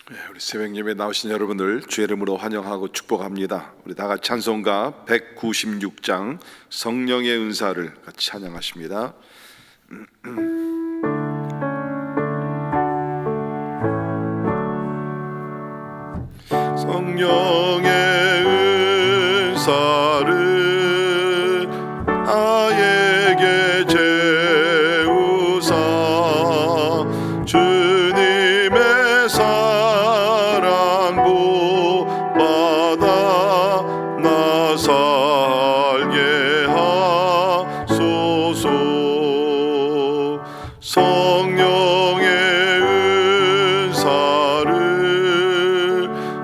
우리 새벽 예배 나오신 여러분들 주의 이름으로 환영하고 축복합니다. 우리 다 같이 찬송가 196장 성령의 은사를 같이 찬양하십니다. 성령의 은사를 나에게 재우사 주님의 사랑 복받아 나 살게 하소서. 성령의 은사를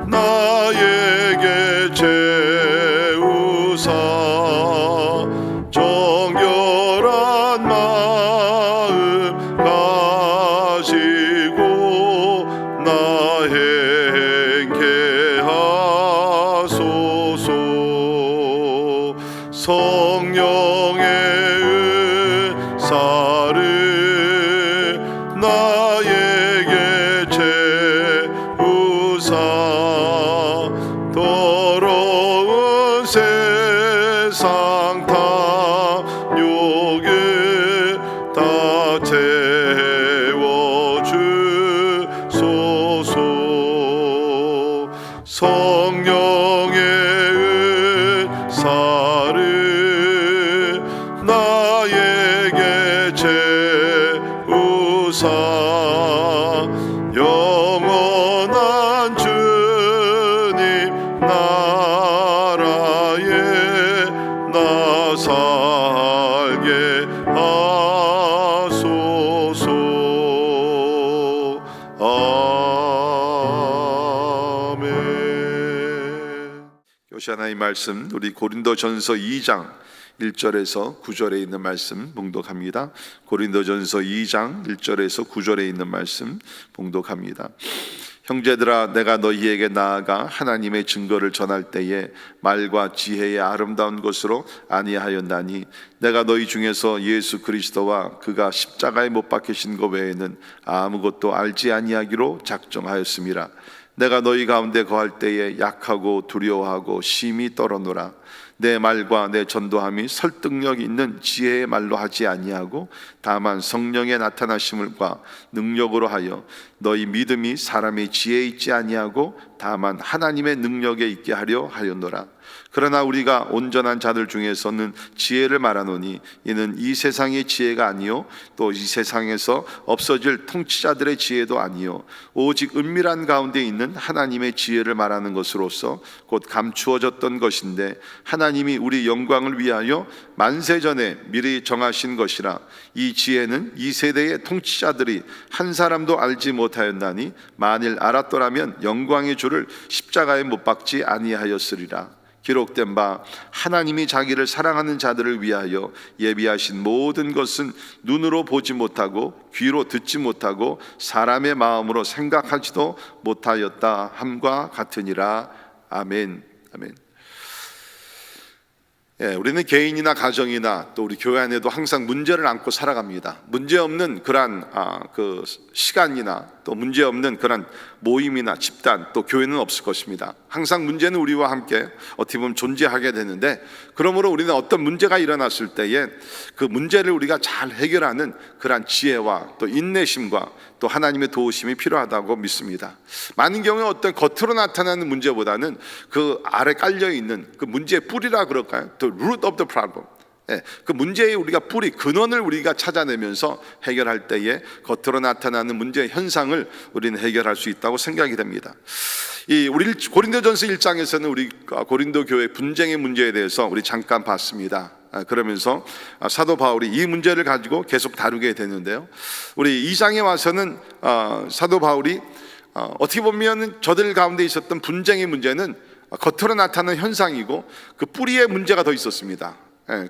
나에게 재우사 정결한 마음 가지고 나 행케 하소서. 성령의 은사를 나에게 재우사 더러운 세상 탐욕을 다 채워주소서. 성령의 은사를 나에게 재우사 영원한 주님 나라에 나 살게 하소서. 아멘. 요시아나의 말씀 우리 고린도전서 2장 1절에서 9절에 있는 말씀 봉독합니다. 고린도전서 2장 1절에서 9절에 있는 말씀 봉독합니다. 형제들아, 내가 너희에게 나아가 하나님의 증거를 전할 때에 말과 지혜의 아름다운 것으로 아니하였나니 내가 너희 중에서 예수 그리스도와 그가 십자가에 못 박히신 것 외에는 아무것도 알지 아니하기로 작정하였음이라. 내가 너희 가운데 거할 때에 약하고 두려워하고 심히 떨어노라. 내 말과 내 전도함이 설득력 있는 지혜의 말로 하지 아니하고 다만 성령의 나타나심과 능력으로 하여 너희 믿음이 사람의 지혜에 있지 아니하고 다만 하나님의 능력에 있게 하려 하였노라. 그러나 우리가 온전한 자들 중에서는 지혜를 말하노니 이는 이 세상의 지혜가 아니요 또 이 세상에서 없어질 통치자들의 지혜도 아니요 오직 은밀한 가운데 있는 하나님의 지혜를 말하는 것으로서 곧 감추어졌던 것인데 하나님이 우리 영광을 위하여 만세전에 미리 정하신 것이라. 이 지혜는 이 세대의 통치자들이 한 사람도 알지 못하였나니 만일 알았더라면 영광의 주를 십자가에 못 박지 아니하였으리라. 기록된 바 하나님이 자기를 사랑하는 자들을 위하여 예비하신 모든 것은 눈으로 보지 못하고 귀로 듣지 못하고 사람의 마음으로 생각하지도 못하였다 함과 같으니라. 아멘. 아멘. 우리는 개인이나 가정이나 또 우리 교회 안에도 항상 문제를 안고 살아갑니다. 문제 없는 그러한 그 시간이나 또 문제 없는 그런 모임이나 집단 또 교회는 없을 것입니다. 항상 문제는 우리와 함께 어떻게 보면 존재하게 되는데, 그러므로 우리는 어떤 문제가 일어났을 때에 그 문제를 우리가 잘 해결하는 그러한 지혜와 또 인내심과 또 하나님의 도우심이 필요하다고 믿습니다. 많은 경우에 어떤 겉으로 나타나는 문제보다는 그 아래 깔려있는 그 문제의 뿌리라 그럴까요? The root of the problem. 그 문제의 우리가 뿌리, 근원을 우리가 찾아내면서 해결할 때에 겉으로 나타나는 문제의 현상을 우리는 해결할 수 있다고 생각이 됩니다. 우리 고린도전서 1장에서는 우리 고린도 교회 분쟁의 문제에 대해서 우리 잠깐 봤습니다. 그러면서 사도 바울이 이 문제를 가지고 계속 다루게 되는데요, 우리 2장에 와서는 사도 바울이 어떻게 보면 저들 가운데 있었던 분쟁의 문제는 겉으로 나타나는 현상이고 그 뿌리의 문제가 더 있었습니다.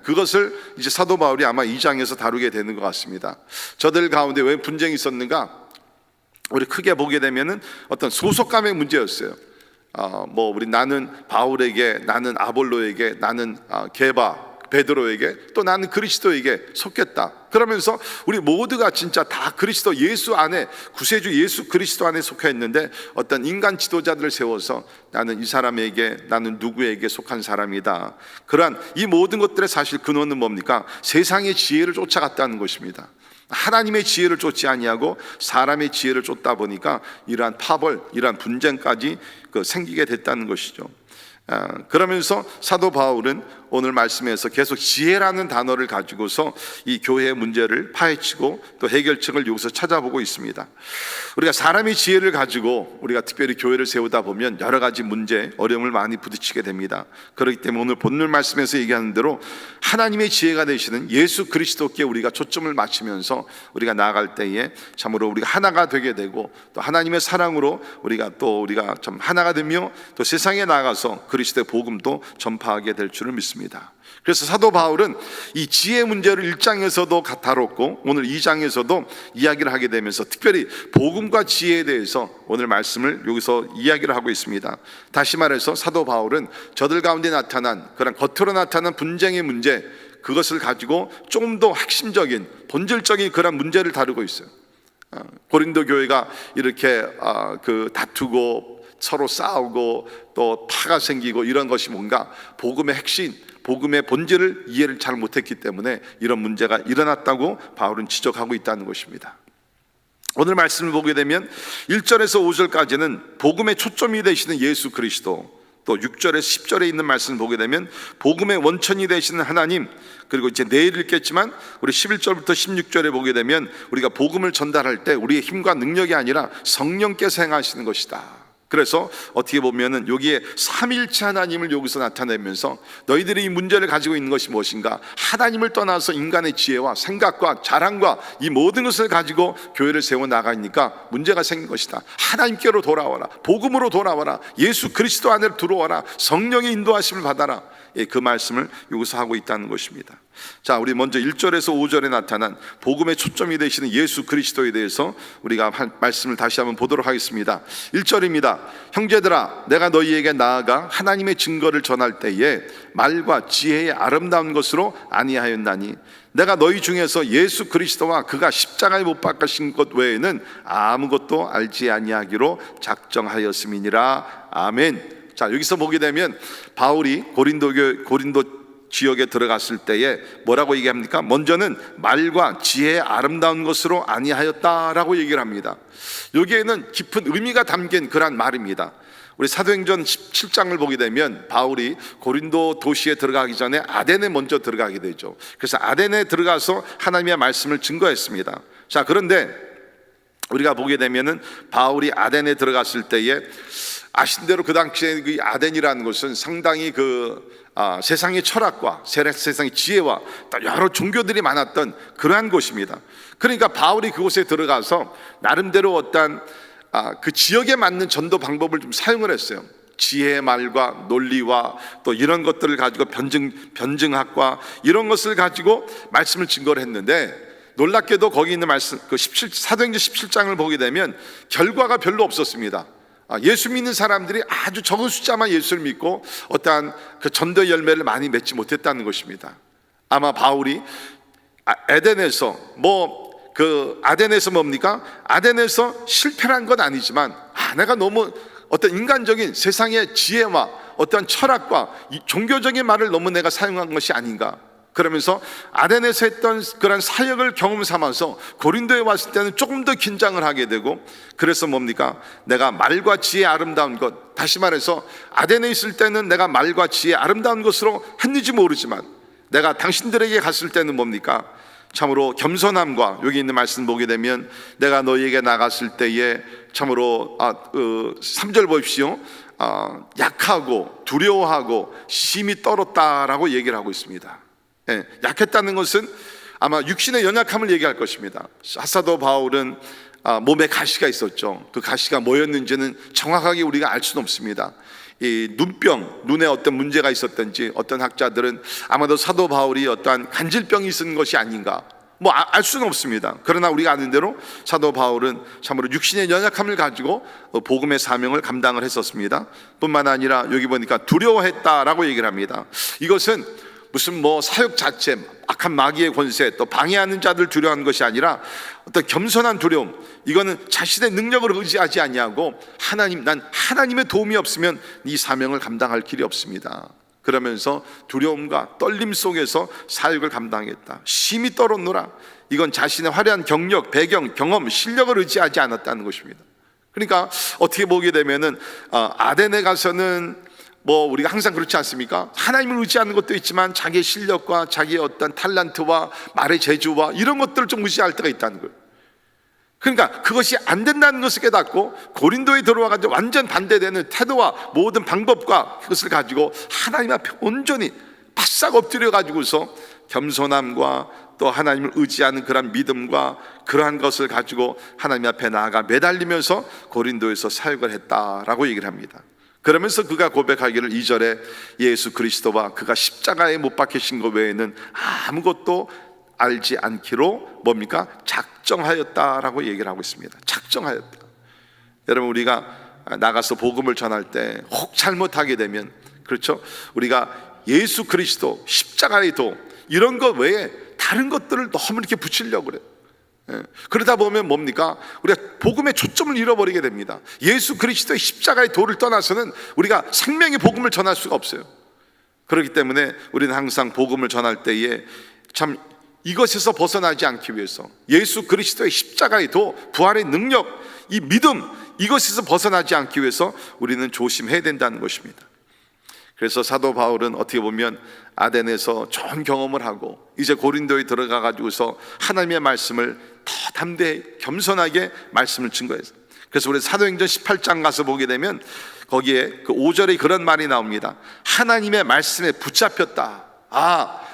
그것을 이제 사도 바울이 아마 2장에서 다루게 되는 것 같습니다. 저들 가운데 왜 분쟁이 있었는가? 우리 크게 보게 되면은 어떤 소속감의 문제였어요. 우리 나는 바울에게, 나는 아볼로에게, 나는 게바 베드로에게, 또 나는 그리스도에게 속했다. 그러면서 우리 모두가 진짜 다 그리스도 예수 안에, 구세주 예수 그리스도 안에 속해 있는데 어떤 인간 지도자들을 세워서 나는 이 사람에게, 나는 누구에게 속한 사람이다. 그러한 이 모든 것들의 사실 근원은 뭡니까? 세상의 지혜를 쫓아갔다는 것입니다. 하나님의 지혜를 쫓지 아니하고 사람의 지혜를 쫓다 보니까 이러한 파벌, 이러한 분쟁까지 생기게 됐다는 것이죠. 그러면서 사도 바울은 오늘 말씀에서 계속 지혜라는 단어를 가지고서 이 교회의 문제를 파헤치고 또 해결책을 여기서 찾아보고 있습니다. 우리가 사람의 지혜를 가지고 우리가 특별히 교회를 세우다 보면 여러 가지 문제, 어려움을 많이 부딪히게 됩니다. 그렇기 때문에 오늘 본문 말씀에서 얘기하는 대로 하나님의 지혜가 되시는 예수 그리스도께 우리가 초점을 맞추면서 우리가 나아갈 때에 참으로 우리가 하나가 되게 되고, 또 하나님의 사랑으로 우리가 좀 하나가 되며 또 세상에 나가서 그리스도의 복음도 전파하게 될 줄을 믿습니다. 그래서 사도 바울은 이 지혜 문제를 1장에서도 다뤘고 오늘 2장에서도 이야기를 하게 되면서 특별히 복음과 지혜에 대해서 오늘 말씀을 여기서 이야기를 하고 있습니다. 다시 말해서 사도 바울은 저들 가운데 나타난 그런 겉으로 나타난 분쟁의 문제, 그것을 가지고 좀 더 핵심적인 본질적인 그런 문제를 다루고 있어요. 고린도 교회가 이렇게 다투고 서로 싸우고 또 파가 생기고 이런 것이 뭔가 복음의 핵심, 복음의 본질을 이해를 잘 못했기 때문에 이런 문제가 일어났다고 바울은 지적하고 있다는 것입니다. 오늘 말씀을 보게 되면 1절에서 5절까지는 복음의 초점이 되시는 예수 그리스도, 또 6절에서 10절에 있는 말씀을 보게 되면 복음의 원천이 되시는 하나님, 그리고 이제 내일 읽겠지만 우리 11절부터 16절에 보게 되면 우리가 복음을 전달할 때 우리의 힘과 능력이 아니라 성령께서 행하시는 것이다. 그래서 어떻게 보면은 여기에 삼일체 하나님을 여기서 나타내면서 너희들이 이 문제를 가지고 있는 것이 무엇인가? 하나님을 떠나서 인간의 지혜와 생각과 자랑과 이 모든 것을 가지고 교회를 세워 나가니까 문제가 생긴 것이다. 하나님께로 돌아와라, 복음으로 돌아와라, 예수 그리스도 안에 들어와라, 성령의 인도하심을 받아라. 그 말씀을 여기서 하고 있다는 것입니다. 자, 우리 먼저 1절에서 5절에 나타난 복음의 초점이 되시는 예수 그리스도에 대해서 우리가 말씀을 다시 한번 보도록 하겠습니다. 1절입니다. 형제들아, 내가 너희에게 나아가 하나님의 증거를 전할 때에 말과 지혜의 아름다운 것으로 아니하였나니 내가 너희 중에서 예수 그리스도와 그가 십자가에 못 박히신 것 외에는 아무것도 알지 아니하기로 작정하였음이니라. 아멘. 자, 여기서 보게 되면 바울이 고린도 지역에 들어갔을 때에 뭐라고 얘기합니까? 먼저는 말과 지혜의 아름다운 것으로 아니하였다라고 얘기를 합니다. 여기에는 깊은 의미가 담긴 그런 말입니다. 우리 사도행전 17장을 보게 되면 바울이 고린도 도시에 들어가기 전에 아덴에 먼저 들어가게 되죠. 그래서 아덴에 들어가서 하나님의 말씀을 증거했습니다. 자, 그런데 우리가 보게 되면은 바울이 아덴에 들어갔을 때에 아신 대로 그 당시에 그 아덴이라는 것은 상당히 세상의 철학과 세상의 지혜와 또 여러 종교들이 많았던 그러한 곳입니다. 그러니까 바울이 그곳에 들어가서 나름대로 어떤 그 지역에 맞는 전도 방법을 좀 사용을 했어요. 지혜의 말과 논리와 또 이런 것들을 가지고 변증학과 이런 것을 가지고 말씀을 증거를 했는데, 놀랍게도 거기 있는 말씀 사도행전 17장을 보게 되면 결과가 별로 없었습니다. 예수 믿는 사람들이 아주 적은 숫자만 예수를 믿고 어떠한 그 전도 열매를 많이 맺지 못했다는 것입니다. 아마 바울이 아덴에서 아덴에서 뭡니까? 아덴에서 실패한 건 아니지만 내가 너무 어떤 인간적인 세상의 지혜와 어떤 철학과 종교적인 말을 너무 내가 사용한 것이 아닌가. 그러면서 아덴에서 했던 그런 사역을 경험 삼아서 고린도에 왔을 때는 조금 더 긴장을 하게 되고, 그래서 뭡니까? 내가 말과 지혜의 아름다운 것, 다시 말해서 아덴에 있을 때는 내가 말과 지혜의 아름다운 것으로 했는지 모르지만 내가 당신들에게 갔을 때는 뭡니까? 참으로 겸손함과, 여기 있는 말씀 보게 되면 내가 너희에게 나갔을 때에 참으로 3절 보십시오. 약하고 두려워하고 심히 떨었다라고 얘기를 하고 있습니다. 약했다는 것은 아마 육신의 연약함을 얘기할 것입니다. 사도 바울은 몸에 가시가 있었죠. 그 가시가 뭐였는지는 정확하게 우리가 알 수는 없습니다. 이 눈병, 눈에 어떤 문제가 있었던지 어떤 학자들은 아마도 사도 바울이 어떠한 간질병이 있은 것이 아닌가, 알 수는 없습니다. 그러나 우리가 아는 대로 사도 바울은 참으로 육신의 연약함을 가지고 복음의 사명을 감당을 했었습니다. 뿐만 아니라 여기 보니까 두려워했다라고 얘기를 합니다. 이것은 무슨 뭐 사역 자체, 악한 마귀의 권세, 또 방해하는 자들 두려워하는 것이 아니라 어떤 겸손한 두려움, 이거는 자신의 능력을 의지하지 아니하고 난 하나님의 도움이 없으면 이 사명을 감당할 길이 없습니다. 그러면서 두려움과 떨림 속에서 사역을 감당했다. 심히 떨었노라. 이건 자신의 화려한 경력, 배경, 경험, 실력을 의지하지 않았다는 것입니다. 그러니까 어떻게 보게 되면은 아덴에 가서는 뭐 우리가 항상 그렇지 않습니까? 하나님을 의지하는 것도 있지만 자기의 실력과 자기의 어떤 탤런트와 말의 재주와 이런 것들을 좀 의지할 때가 있다는 거예요. 그러니까 그것이 안 된다는 것을 깨닫고 고린도에 들어와가지고 완전 반대되는 태도와 모든 방법과 그것을 가지고 하나님 앞에 온전히 바싹 엎드려 가지고서 겸손함과 또 하나님을 의지하는 그런 믿음과 그러한 것을 가지고 하나님 앞에 나아가 매달리면서 고린도에서 사역을 했다라고 얘기를 합니다. 그러면서 그가 고백하기를 2절에 예수 그리스도와 그가 십자가에 못 박히신 것 외에는 아무것도 알지 않기로 뭡니까? 작정하였다라고 얘기를 하고 있습니다. 작정하였다. 여러분, 우리가 나가서 복음을 전할 때 혹 잘못하게 되면, 그렇죠? 우리가 예수 그리스도, 십자가의 도 이런 것 외에 다른 것들을 너무 이렇게 붙이려고 그래요. 그러다 보면 뭡니까? 우리가 복음의 초점을 잃어버리게 됩니다. 예수 그리스도의 십자가의 도를 떠나서는 우리가 생명의 복음을 전할 수가 없어요. 그렇기 때문에 우리는 항상 복음을 전할 때에 참 이것에서 벗어나지 않기 위해서 예수 그리스도의 십자가의 도, 부활의 능력, 이 믿음, 이것에서 벗어나지 않기 위해서 우리는 조심해야 된다는 것입니다. 그래서 사도 바울은 어떻게 보면 아덴에서 좋은 경험을 하고 이제 고린도에 들어가 가지고서 하나님의 말씀을 더 담대히 겸손하게 말씀을 증거해서, 그래서 우리 사도행전 18장 가서 보게 되면 거기에 그 5절에 그런 말이 나옵니다. 하나님의 말씀에 붙잡혔다.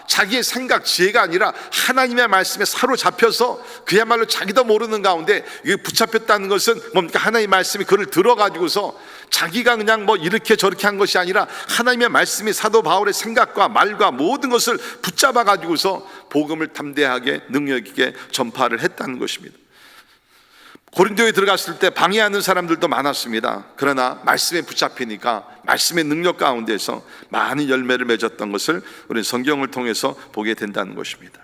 자기의 생각, 지혜가 아니라 하나님의 말씀에 사로잡혀서 그야말로 자기도 모르는 가운데 이게 붙잡혔다는 것은 뭡니까? 하나님의 말씀이 그를 들어가지고서 자기가 그냥 뭐 이렇게 저렇게 한 것이 아니라 하나님의 말씀이 사도 바울의 생각과 말과 모든 것을 붙잡아 가지고서 복음을 담대하게 능력 있게 전파를 했다는 것입니다. 고린도에 들어갔을 때 방해하는 사람들도 많았습니다. 그러나 말씀에 붙잡히니까 말씀의 능력 가운데서 많은 열매를 맺었던 것을 우리는 성경을 통해서 보게 된다는 것입니다.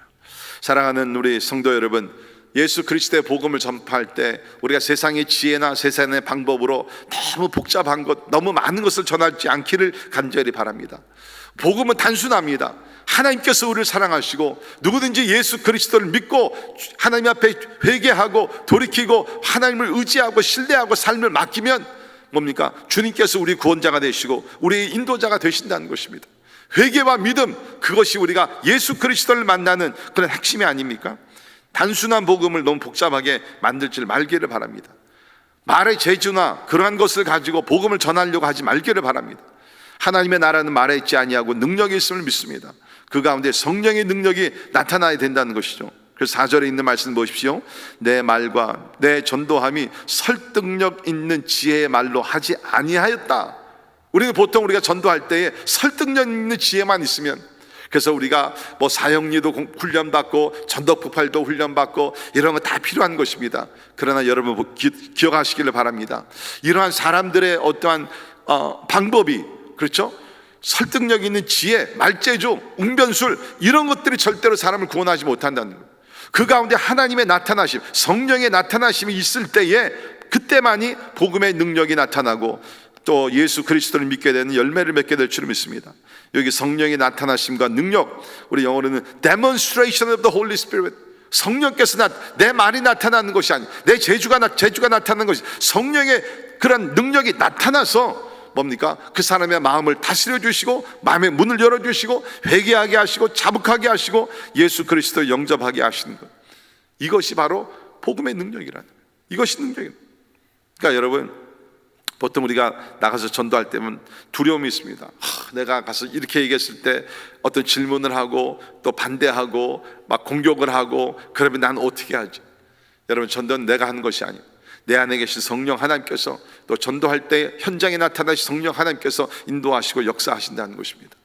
사랑하는 우리 성도 여러분, 예수 그리스도의 복음을 전파할 때 우리가 세상의 지혜나 세상의 방법으로 너무 복잡한 것, 너무 많은 것을 전하지 않기를 간절히 바랍니다. 복음은 단순합니다. 하나님께서 우리를 사랑하시고 누구든지 예수 그리스도를 믿고 하나님 앞에 회개하고 돌이키고 하나님을 의지하고 신뢰하고 삶을 맡기면 뭡니까? 주님께서 우리 구원자가 되시고 우리의 인도자가 되신다는 것입니다. 회개와 믿음, 그것이 우리가 예수 그리스도를 만나는 그런 핵심이 아닙니까? 단순한 복음을 너무 복잡하게 만들지 말기를 바랍니다. 말의 재주나 그러한 것을 가지고 복음을 전하려고 하지 말기를 바랍니다. 하나님의 나라는 말에 있지 아니하고 능력이 있음을 믿습니다. 그 가운데 성령의 능력이 나타나야 된다는 것이죠. 그래서 4절에 있는 말씀 보십시오. 내 말과 내 전도함이 설득력 있는 지혜의 말로 하지 아니하였다. 우리는 보통 우리가 전도할 때에 설득력 있는 지혜만 있으면, 그래서 우리가 뭐 사형리도 훈련받고 전도폭발도 훈련받고 이런 거 다 필요한 것입니다. 그러나 여러분 기억하시기를 바랍니다. 이러한 사람들의 어떠한 방법이, 그렇죠? 설득력 있는 지혜, 말재주, 웅변술 이런 것들이 절대로 사람을 구원하지 못한다는 거예요. 그 가운데 하나님의 나타나심, 성령의 나타나심이 있을 때에 그때만이 복음의 능력이 나타나고 또 예수 그리스도를 믿게 되는 열매를 맺게 될 줄 믿습니다. 여기 성령의 나타나심과 능력, 우리 영어로는 demonstration of the Holy Spirit, 성령께서 내 말이 나타나는 것이 아니고 내 재주가 나타나는 것이, 성령의 그런 능력이 나타나서 뭡니까? 그 사람의 마음을 다스려 주시고 마음의 문을 열어 주시고 회개하게 하시고 자복하게 하시고 예수 그리스도를 영접하게 하시는 것, 이것이 바로 복음의 능력이라는 거예요. 이것이 능력입니다. 그러니까 여러분, 보통 우리가 나가서 전도할 때면 두려움이 있습니다. 내가 가서 이렇게 얘기했을 때 어떤 질문을 하고 또 반대하고 막 공격을 하고 그러면 난 어떻게 하지? 여러분, 전도는 내가 하는 것이 아니에요. 내 안에 계신 성령 하나님께서, 또 전도할 때 현장에 나타나신 성령 하나님께서 인도하시고 역사하신다는 것입니다.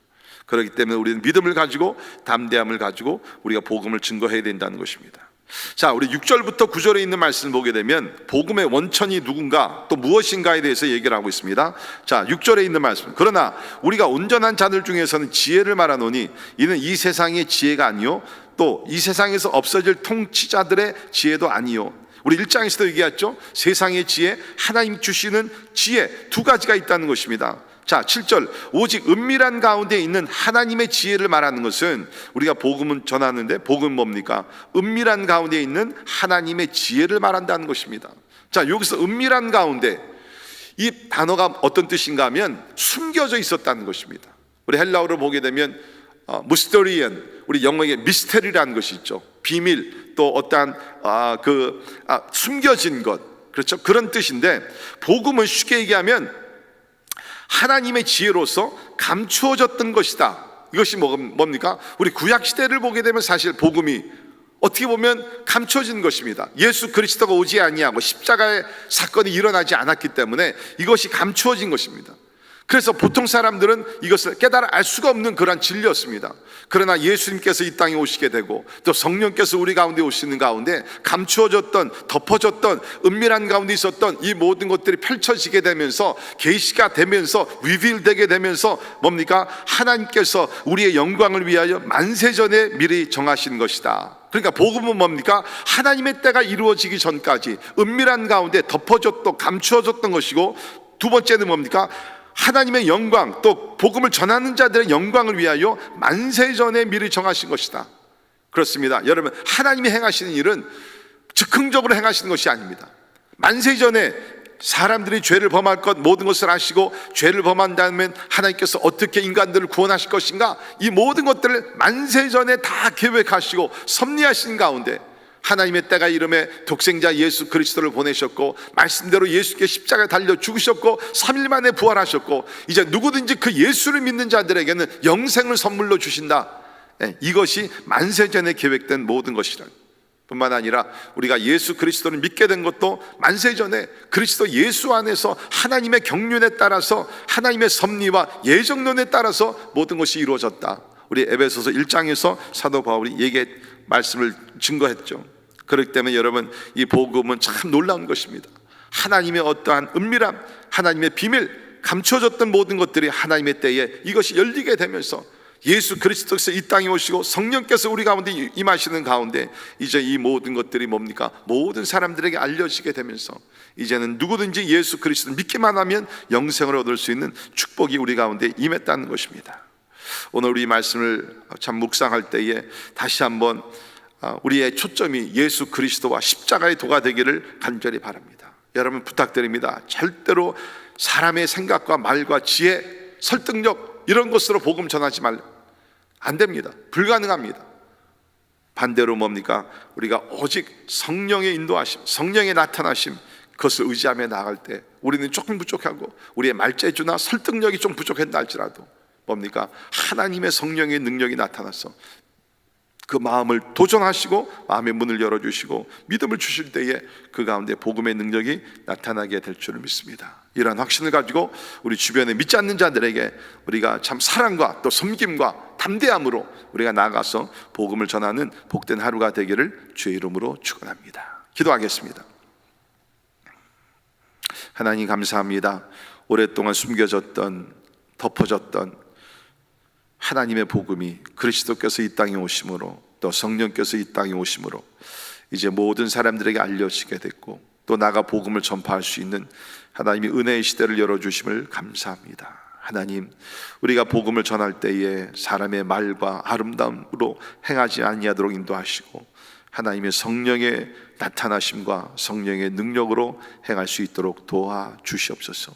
그렇기 때문에 우리는 믿음을 가지고 담대함을 가지고 우리가 복음을 증거해야 된다는 것입니다. 자, 우리 6절부터 9절에 있는 말씀을 보게 되면 복음의 원천이 누군가 또 무엇인가에 대해서 얘기를 하고 있습니다. 자, 6절에 있는 말씀. 그러나 우리가 온전한 자들 중에서는 지혜를 말하노니 이는 이 세상의 지혜가 아니요 또 이 세상에서 없어질 통치자들의 지혜도 아니요. 우리 1장에서도 얘기했죠. 세상의 지혜, 하나님 주시는 지혜 두 가지가 있다는 것입니다. 자, 7절. 오직 은밀한 가운데 있는 하나님의 지혜를 말하는 것은, 우리가 복음은 전하는데 복음은 뭡니까? 은밀한 가운데 있는 하나님의 지혜를 말한다는 것입니다. 자, 여기서 은밀한 가운데, 이 단어가 어떤 뜻인가 하면 숨겨져 있었다는 것입니다. 우리 헬라어로 보게 되면 무스터리언, 우리 영어에 미스테리라는 것이 있죠. 비밀, 또 어떠한 숨겨진 것, 그렇죠? 그런 뜻인데, 복음은 쉽게 얘기하면 하나님의 지혜로서 감추어졌던 것이다. 이것이 뭡니까? 우리 구약시대를 보게 되면 사실 복음이 어떻게 보면 감춰진 것입니다. 예수 그리스도가 오지 아니하고 십자가의 사건이 일어나지 않았기 때문에 이것이 감추어진 것입니다. 그래서 보통 사람들은 이것을 깨달아 알 수가 없는 그러한 진리였습니다. 그러나 예수님께서 이 땅에 오시게 되고 또 성령께서 우리 가운데 오시는 가운데 감추어졌던, 덮어졌던, 은밀한 가운데 있었던 이 모든 것들이 펼쳐지게 되면서 계시가 되면서 리빌되게 되면서 뭡니까? 하나님께서 우리의 영광을 위하여 만세전에 미리 정하신 것이다. 그러니까 복음은 뭡니까? 하나님의 때가 이루어지기 전까지 은밀한 가운데 덮어졌고 감추어졌던 것이고, 두 번째는 뭡니까? 하나님의 영광, 또 복음을 전하는 자들의 영광을 위하여 만세전에 미리 정하신 것이다. 그렇습니다. 여러분, 하나님이 행하시는 일은 즉흥적으로 행하시는 것이 아닙니다. 만세전에 사람들이 죄를 범할 것 모든 것을 아시고, 죄를 범한다면 하나님께서 어떻게 인간들을 구원하실 것인가, 이 모든 것들을 만세전에 다 계획하시고 섭리하신 가운데 하나님의 때가 이름에 독생자 예수 그리스도를 보내셨고, 말씀대로 예수께 십자가에 달려 죽으셨고 3일 만에 부활하셨고, 이제 누구든지 그 예수를 믿는 자들에게는 영생을 선물로 주신다. 이것이 만세전에 계획된 모든 것이라. 뿐만 아니라 우리가 예수 그리스도를 믿게 된 것도 만세전에 그리스도 예수 안에서 하나님의 경륜에 따라서, 하나님의 섭리와 예정론에 따라서 모든 것이 이루어졌다. 우리 에베소서 1장에서 사도 바울이 말씀을 증거했죠. 그렇기 때문에 여러분, 이 복음은 참 놀라운 것입니다. 하나님의 어떠한 은밀함, 하나님의 비밀, 감춰졌던 모든 것들이 하나님의 때에 이것이 열리게 되면서 예수 그리스도께서 이 땅에 오시고 성령께서 우리 가운데 임하시는 가운데 이제 이 모든 것들이 뭡니까? 모든 사람들에게 알려지게 되면서 이제는 누구든지 예수 그리스도를 믿기만 하면 영생을 얻을 수 있는 축복이 우리 가운데 임했다는 것입니다. 오늘 우리 말씀을 참 묵상할 때에 다시 한번 우리의 초점이 예수 그리스도와 십자가의 도가 되기를 간절히 바랍니다. 여러분, 부탁드립니다. 절대로 사람의 생각과 말과 지혜, 설득력 이런 것으로 복음 전하지 말라. 안 됩니다. 불가능합니다. 반대로 뭡니까? 우리가 오직 성령의 인도하심, 성령의 나타나심, 그것을 의지하며 나아갈 때 우리는 조금 부족하고 우리의 말재주나 설득력이 좀 부족했다 할지라도 뭡니까? 하나님의 성령의 능력이 나타나서 그 마음을 도전하시고 마음의 문을 열어주시고 믿음을 주실 때에 그 가운데 복음의 능력이 나타나게 될 줄을 믿습니다. 이러한 확신을 가지고 우리 주변에 믿지 않는 자들에게 우리가 참 사랑과 또 섬김과 담대함으로 우리가 나아가서 복음을 전하는 복된 하루가 되기를 주의 이름으로 축원합니다. 기도하겠습니다. 하나님 감사합니다. 오랫동안 숨겨졌던, 덮어졌던 하나님의 복음이 그리스도께서 이 땅에 오심으로, 또 성령께서 이 땅에 오심으로 이제 모든 사람들에게 알려지게 됐고, 또 나가 복음을 전파할 수 있는 하나님의 은혜의 시대를 열어주심을 감사합니다. 하나님, 우리가 복음을 전할 때에 사람의 말과 아름다움으로 행하지 아니하도록 인도하시고 하나님의 성령의 나타나심과 성령의 능력으로 행할 수 있도록 도와주시옵소서.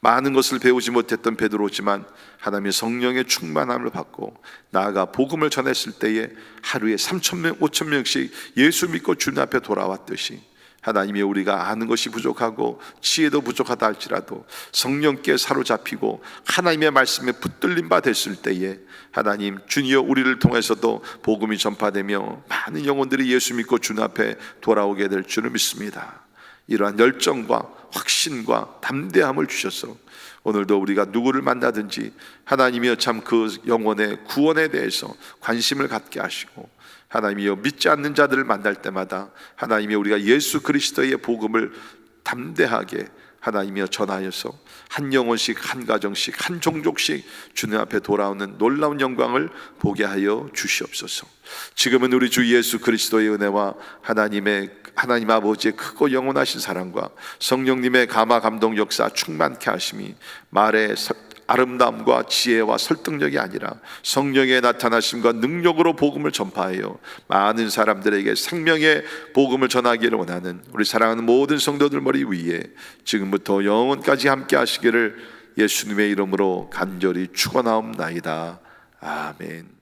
많은 것을 배우지 못했던 베드로지만 하나님의 성령의 충만함을 받고 나아가 복음을 전했을 때에 하루에 3,000명, 5,000명씩 예수 믿고 주님 앞에 돌아왔듯이 하나님이 우리가 아는 것이 부족하고 지혜도 부족하다 할지라도 성령께 사로잡히고 하나님의 말씀에 붙들림 바 됐을 때에 하나님 주니어 우리를 통해서도 복음이 전파되며 많은 영혼들이 예수 믿고 주님 앞에 돌아오게 될 줄을 믿습니다. 이러한 열정과 확신과 담대함을 주셔서 오늘도 우리가 누구를 만나든지 하나님이여 참 그 영혼의 구원에 대해서 관심을 갖게 하시고, 하나님이여 믿지 않는 자들을 만날 때마다 하나님이여 우리가 예수 그리스도의 복음을 담대하게 하나님이여 전하여서 한 영혼씩, 한 가정씩, 한 종족씩 주님 앞에 돌아오는 놀라운 영광을 보게 하여 주시옵소서. 지금은 우리 주 예수 그리스도의 은혜와 하나님 아버지의 크고 영원하신 사랑과 성령님의 감화 감동 역사 충만케 하심이 말의 아름다움과 지혜와 설득력이 아니라 성령의 나타나심과 능력으로 복음을 전파하여 많은 사람들에게 생명의 복음을 전하기를 원하는 우리 사랑하는 모든 성도들 머리 위에 지금부터 영원까지 함께 하시기를 예수님의 이름으로 간절히 축원하옵나이다. 아멘.